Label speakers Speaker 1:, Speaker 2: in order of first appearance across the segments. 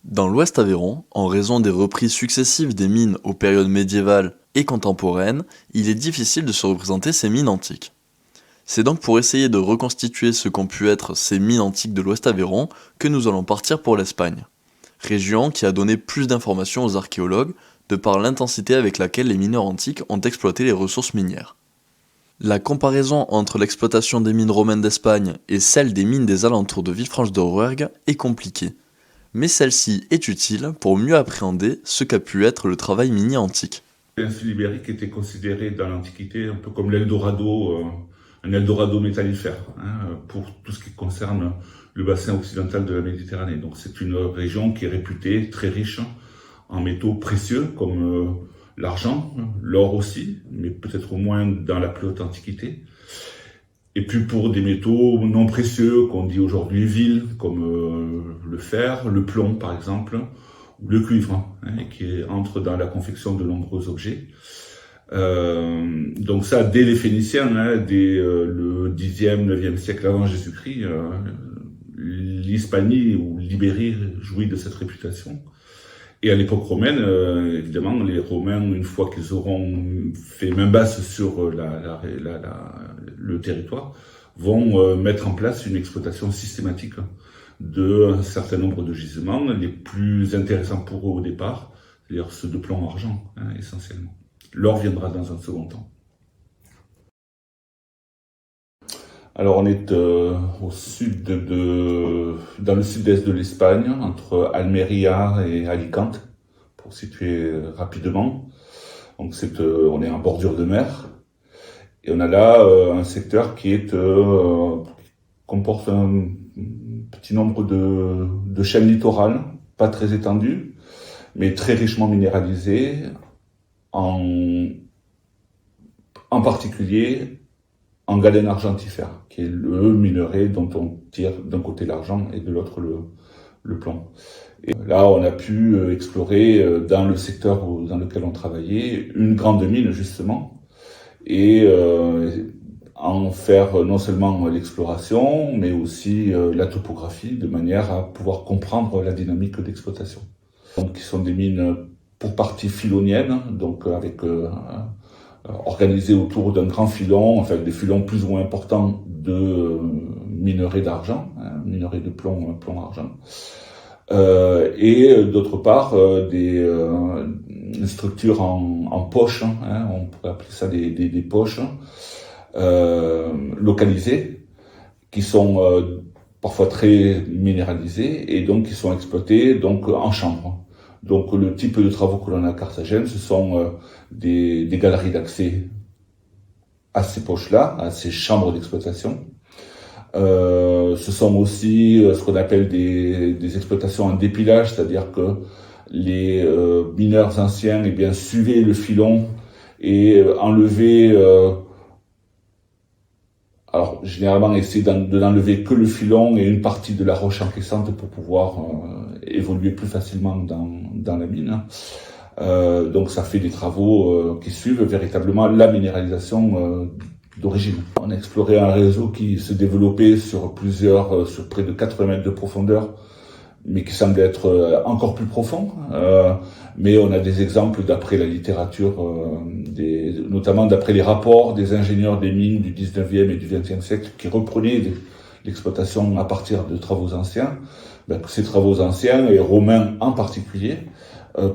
Speaker 1: Dans l'Ouest Aveyron, en raison des reprises successives des mines aux périodes médiévales et contemporaines, il est difficile de se représenter ces mines antiques. C'est donc pour essayer de reconstituer ce qu'ont pu être ces mines antiques de l'Ouest Aveyron que nous allons partir pour l'Espagne, région qui a donné plus d'informations aux archéologues de par l'intensité avec laquelle les mineurs antiques ont exploité les ressources minières. La comparaison entre l'exploitation des mines romaines d'Espagne et celle des mines des alentours de Villefranche-de-Rouergue est compliquée, mais celle-ci est utile pour mieux appréhender ce qu'a pu être le travail minier antique.
Speaker 2: La péninsule ibérique était considérée dans l'Antiquité un peu comme l'Eldorado, un Eldorado métallifère, pour tout ce qui concerne le bassin occidental de la Méditerranée. Donc c'est une région qui est réputée très riche en métaux précieux comme l'argent, l'or aussi, mais peut-être moins dans la plus haute Antiquité. Et puis pour des métaux non précieux qu'on dit aujourd'hui vils, comme le fer, le plomb par exemple, ou le cuivre, qui entre dans la confection de nombreux objets. Donc ça, dès les Phéniciens, dès le 10e, 9e siècle avant Jésus-Christ, l'Hispanie ou l'Ibérie jouit de cette réputation. Et à l'époque romaine, évidemment, les Romains, une fois qu'ils auront fait main basse sur le territoire, vont mettre en place une exploitation systématique d'un certain nombre de gisements, les plus intéressants pour eux au départ, c'est-à-dire ceux de plomb-argent, essentiellement. L'or viendra dans un second temps. Alors on est au sud dans le sud-est de l'Espagne, entre Almeria et Alicante, pour situer rapidement. Donc on est en bordure de mer, et on a là un secteur qui comporte un petit nombre de chaînes littorales, pas très étendues, mais très richement minéralisées, en particulier en galène argentifère, qui est le minerai dont on tire d'un côté l'argent et de l'autre le plomb. Et là, on a pu explorer dans le secteur dans lequel on travaillait une grande mine justement, et en faire non seulement l'exploration, mais aussi la topographie, de manière à pouvoir comprendre la dynamique d'exploitation. Donc, qui sont des mines pour partie filoniennes, donc avec organisées autour d'un grand filon, enfin des filons plus ou moins importants de minerais d'argent, minerais de plomb-argent. Et d'autre part, des structures en poche, on pourrait appeler ça des poches, localisées, qui sont parfois très minéralisées et donc qui sont exploitées donc en chambre. Donc le type de travaux que l'on a à Carthagène, ce sont des galeries d'accès à ces poches-là, à ces chambres d'exploitation. Ce sont aussi ce qu'on appelle des exploitations en dépilage, c'est-à-dire que les mineurs anciens suivaient le filon et enlevaient, alors généralement essayer de n'enlever que le filon et une partie de la roche encaissante pour pouvoir évoluer plus facilement dans la mine. Donc ça fait des travaux qui suivent véritablement la minéralisation d'origine. On a exploré un réseau qui se développait sur près de 80 mètres de profondeur, mais qui semble être encore plus profond. Mais on a des exemples d'après la littérature, notamment d'après les rapports des ingénieurs des mines du 19e et du 20e siècle qui reprenaient l'exploitation à partir de travaux anciens, que ces travaux anciens, et romains en particulier,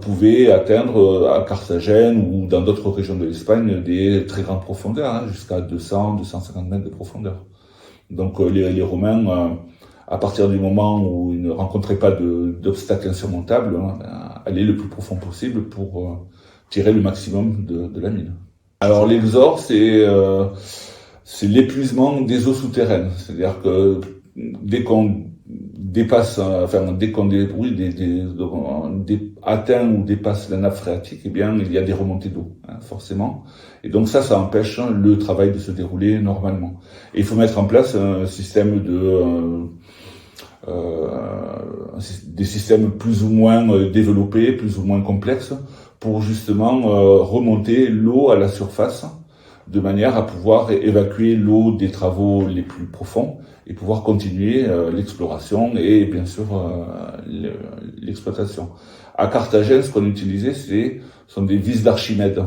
Speaker 2: pouvaient atteindre à Carthagène ou dans d'autres régions de l'Espagne des très grandes profondeurs, jusqu'à 200-250 mètres de profondeur. Donc les Romains, à partir du moment où ils ne rencontraient pas d'obstacles insurmontables, allaient le plus profond possible pour tirer le maximum de la mine. Alors l'exor, c'est l'épuisement des eaux souterraines, c'est-à-dire que dès qu'on atteint ou dépasse la nappe phréatique, il y a des remontées d'eau, forcément. Et donc ça empêche le travail de se dérouler normalement. Et il faut mettre en place un système des systèmes plus ou moins développés, plus ou moins complexes, pour justement remonter l'eau à la surface, de manière à pouvoir évacuer l'eau des travaux les plus profonds et pouvoir continuer l'exploration et bien sûr l'exploitation. À Carthagène, ce qu'on utilisait, sont des vis d'Archimède,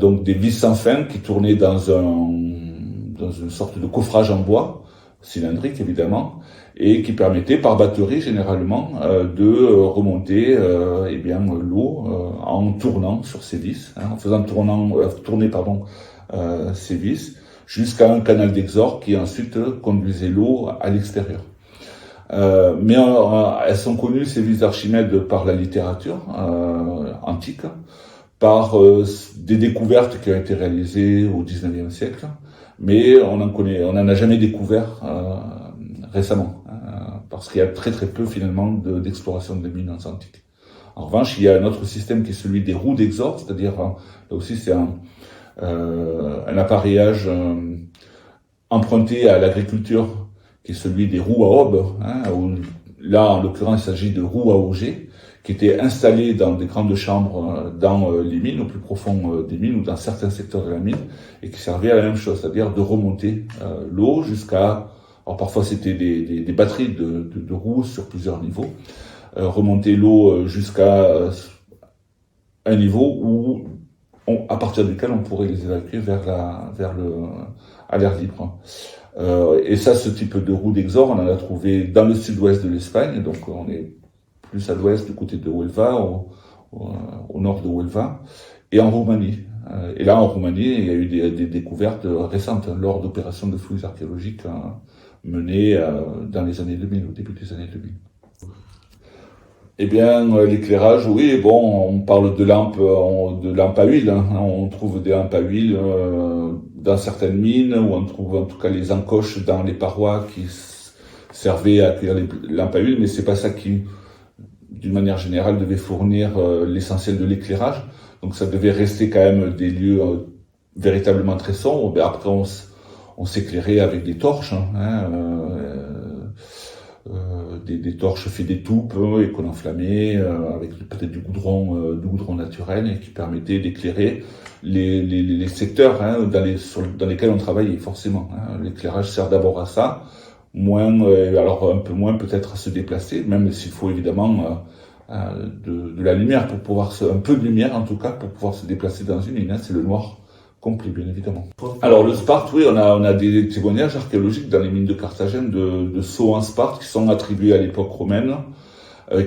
Speaker 2: donc des vis sans fin qui tournaient dans une sorte de coffrage en bois, cylindrique évidemment, et qui permettait par batterie généralement de remonter eh bien l'eau en tournant sur ces vis, en faisant tourner ces vis jusqu'à un canal d'exor qui ensuite conduisait l'eau à l'extérieur. Mais elles sont connues, ces vis d'Archimède, par la littérature antique, par des découvertes qui ont été réalisées au XIXe siècle, mais on n'en a jamais découvert récemment, parce qu'il y a très très peu finalement d'exploration de mines antiques. En revanche, il y a un autre système qui est celui des roues d'exor, c'est-à-dire là aussi c'est un appareillage emprunté à l'agriculture, qui est celui des roues à aubes, où là en l'occurrence il s'agit de roues à auger, qui étaient installées dans des grandes chambres dans les mines, au plus profond des mines ou dans certains secteurs de la mine, et qui servaient à la même chose, c'est-à-dire de remonter l'eau jusqu'à... Alors parfois c'était des batteries de roues sur plusieurs niveaux, remonter l'eau jusqu'à un niveau à partir duquel on pourrait les évacuer à l'air libre. Et ça, ce type de roue d'exor, on en a trouvé dans le sud-ouest de l'Espagne, donc on est plus à l'ouest du côté de Huelva, au nord de Huelva, et en Roumanie. Et là, en Roumanie, il y a eu des découvertes récentes lors d'opérations de fouilles archéologiques menées dans les années 2000, au début des années 2000. Eh bien, l'éclairage, oui, bon, on parle de lampes à huile. On trouve des lampes à huile dans certaines mines, où on trouve en tout cas les encoches dans les parois qui servaient à accueillir les lampes à huile, mais c'est pas ça qui, d'une manière générale, devait fournir l'essentiel de l'éclairage. Donc ça devait rester quand même des lieux véritablement très sombres. Ben après, on s'éclairait avec des torches, des torches faites d'étoupe et qu'on enflammait avec peut-être du goudron naturel, et qui permettait d'éclairer les secteurs dans lesquels on travaillait forcément. L'éclairage sert d'abord à ça, alors un peu moins peut-être à se déplacer, même s'il faut évidemment de la lumière pour pouvoir un peu de lumière en tout cas pour pouvoir se déplacer dans une mine. C'est le noir complet, bien évidemment. Alors le Sparte, oui, on a des témoignages archéologiques dans les mines de Carthagène de sauts en Sparte qui sont attribués à l'époque romaine,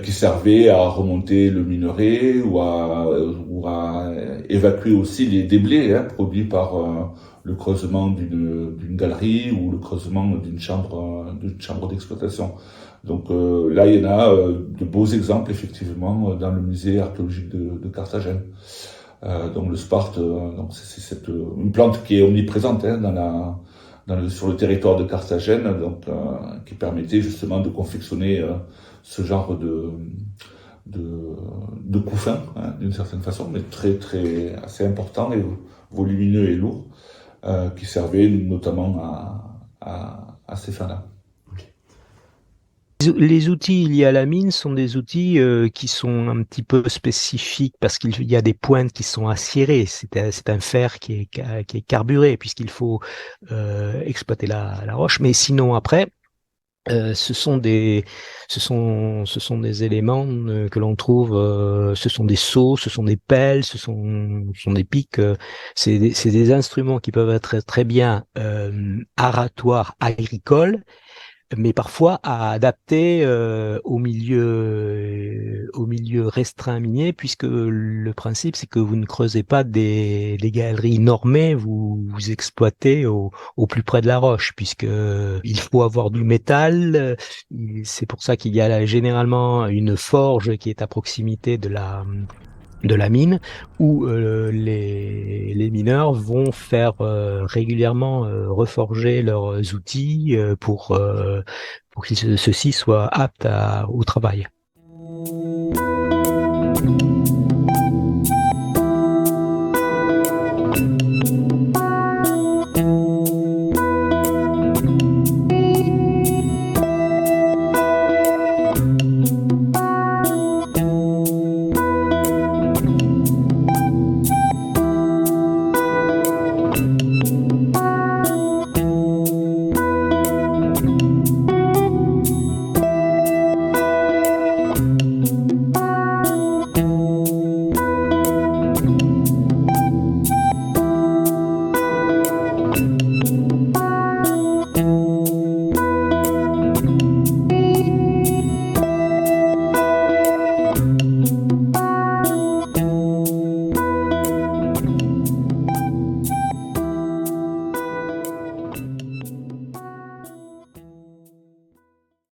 Speaker 2: qui servaient à remonter le minerai ou à évacuer aussi les déblais produits par le creusement d'une galerie ou le creusement d'une chambre d'exploitation. Donc là, il y en a de beaux exemples effectivement dans le musée archéologique de Carthagène. Donc le Sparte, donc c'est une plante qui est omniprésente sur le territoire de Carthagène, donc qui permettait justement de confectionner ce genre de couffin, d'une certaine façon, mais très très assez important et volumineux et lourd, qui servait notamment à ces fins-là.
Speaker 3: Les outils liés à la mine sont des outils qui sont un petit peu spécifiques parce qu'il y a des pointes qui sont acérées. C'est un fer qui est carburé puisqu'il faut exploiter la roche. Mais sinon après, ce sont des éléments que l'on trouve. Ce sont des seaux, ce sont des pelles, ce sont des pics. C'est des instruments qui peuvent être très bien aratoires, agricoles, mais parfois à adapter au milieu restreint minier, puisque le principe c'est que vous ne creusez pas des galeries normées, vous exploitez au plus près de la roche, puisque il faut avoir du métal. C'est pour ça qu'il y a généralement une forge qui est à proximité de la mine, où les mineurs vont faire régulièrement reforger leurs outils pour que ceux-ci soient aptes au travail.